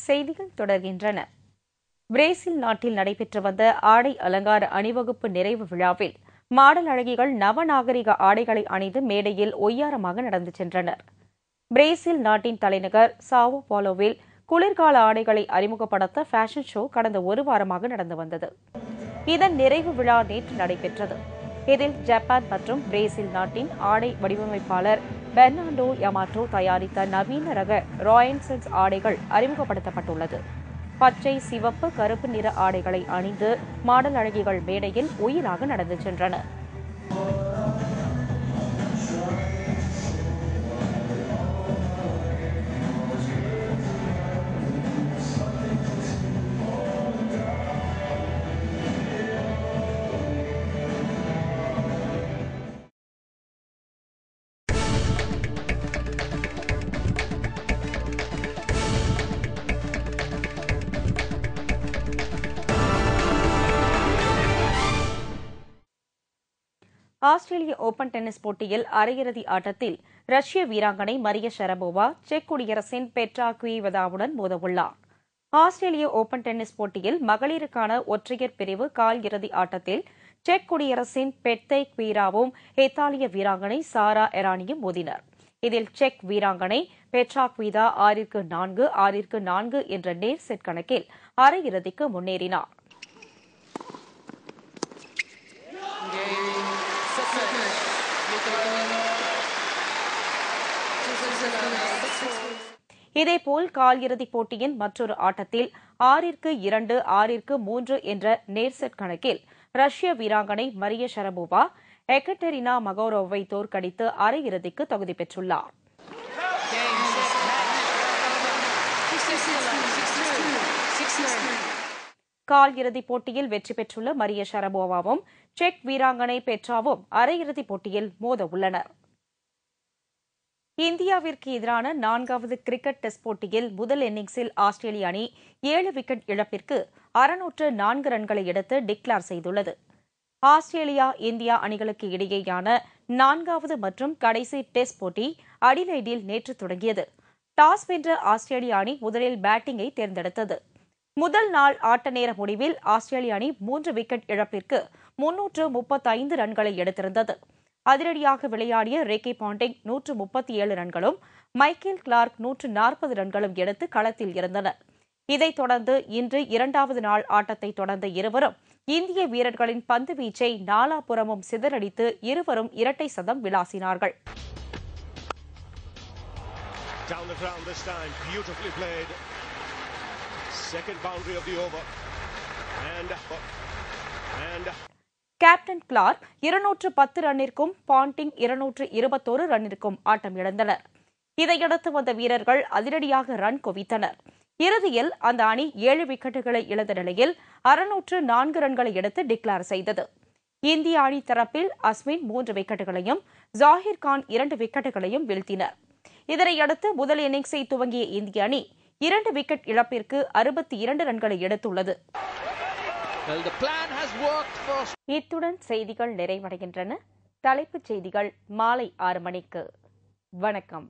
செய்திகள் தொடர்கின்றன. பிரேசில் நாட்டில் நடைபெற்று வந்த ஆடை அலங்கார அணிவகுப்பு நிறைவு விழாவில் மாடல் அழகிகள் நவநாகரிக ஆடைகளை அணிந்து மேடையில் ஒய்யாரமாக நடந்து சென்றனர். பிரேசில் நாட்டின் தலைநகர் சாவோ பாலோவில் குளிர்கால ஆடைகளை அறிமுகப்படுத்த ஃபேஷன் ஷோ கடந்த ஒரு வாரமாக நடந்து வந்தது. இதன் நிறைவு விழா நேற்று நடைபெற்றது. இதில் ஜப்பான் மற்றும் பிரேசில் நாட்டின் ஆடை வடிவமைப்பாளர் பெர்னாண்டோ யமாட்டோ தயாரித்த நவீன ரக ராயன்சன்ஸ் ஆடைகள் அறிமுகப்படுத்தப்பட்டுள்ளது. பச்சை, சிவப்பு, கருப்பு நிற ஆடைகளை அணிந்து மாடல் அழகிகள் மேடையில் ஒயிலாக நடந்து சென்றனர். ஆஸ்திரேலிய ஓபன் டென்னிஸ் போட்டியில் அரையிறுதி ஆட்டத்தில் ரஷ்ய வீராங்கனை மரியா ஷரபோவா செக் குடியரசின் பெட்ரா குவிவதாவுடன் மோதவுள்ளார். ஆஸ்திரேலிய ஓபன் டென்னிஸ் போட்டியில் மகளிருக்கான ஒற்றையர் பிரிவு கால் இறுதி ஆட்டத்தில் செக் குடியரசின் பெத்தை குவீராவும் இத்தாலிய வீராங்கனை சாரா எரானியும் மோதினர். இதில் செக் வீராங்கனை பெட்ரா குவிதா 6-4, 6-4 என்ற நேர் செட் கணக்கில் அரையிறுதிக்கு முன்னேறினார். இதேபோல் கால் இறுதிப் போட்டியின் மற்றொரு ஆட்டத்தில் 6-2, 6-3 என்ற நேர் செட் கணக்கில் ரஷ்ய வீராங்கனை மரியா ஷரபோவா எகட்டெரினா மகோரோவை தோற்கடித்து அரையிறுதிக்கு தகுதி பெற்றுள்ளார். கால் இறுதிப் போட்டியில் வெற்றி பெற்றுள்ள மரியா ஷரபோவாவும் செக் வீராங்கனை பெட்ராவும் அரையிறுதிப் போட்டியில் மோத உள்ளனர். இந்தியாவிற்கு எதிரான 4வது கிரிக்கெட் டெஸ்ட் போட்டியில் முதல் இன்னிங்ஸில் ஆஸ்திரேலிய அணி 7 விக்கெட் இழப்பிற்கு 604 ரன்களை எடுத்து டிக்ளேர் செய்துள்ளது. ஆஸ்திரேலியா இந்தியா அணிகளுக்கு இடையேயான 4வது மற்றும் கடைசி டெஸ்ட் போட்டி அடிலைடில் நேற்று தொடங்கியது. டாஸ் வென்ற ஆஸ்திரேலிய அணி முதலில் பேட்டிங்கை தேர்ந்தெடுத்தது. முதல் நாள் ஆட்ட நேர முடிவில் ஆஸ்திரேலிய அணி 3 விக்கெட் இழப்பிற்கு 335 ரன்களை எடுத்திருந்தது. அதிரடியாக விளையாடிய ரேக்கி பாண்டிங் 137 ரன்களும் மைக்கேல் கிளார்க் 140 ரன்களும் எடுத்து களத்தில் இருந்தனர். இதைத் தொடர்ந்து இன்று 2வது நாள் ஆட்டத்தை தொடர்ந்த இருவரும் இந்திய வீரர்களின் பந்து வீச்சை நாலாபுறமும் சிதறடித்து இருவரும் இரட்டை சதம் விளாசினார்கள். கேப்டன் கிளார்க் 210 ரன்னிற்கும் பாண்டிங் 221 ரன்னிற்கும் ஆட்டம் இழந்தனர். இதையடுத்து வந்த வீரர்கள் அதிரடியாக ரன் குவித்தனர். இறுதியில் அந்த அணி 7 விக்கெட்டுகளை இழந்த நிலையில் 604 ரன்களை எடுத்து டிக்ளேர் செய்தது. இந்திய அணி தரப்பில் அஸ்வின் 3 விக்கெட்டுகளையும் ஜாகிர் கான் 2 விக்கெட்டுகளையும் வீழ்த்தினர். இதனையடுத்து முதல் இன்னிங்ஸை துவங்கிய இந்திய அணி 2 விக்கெட் இழப்பிற்கு 62 ரன்களை எடுத்துள்ளது. இத்துடன் செய்திகள் நிறைவடைகின்றன. தலைப்புச் செய்திகள் மாலை 6 மணிக்கு. வணக்கம்.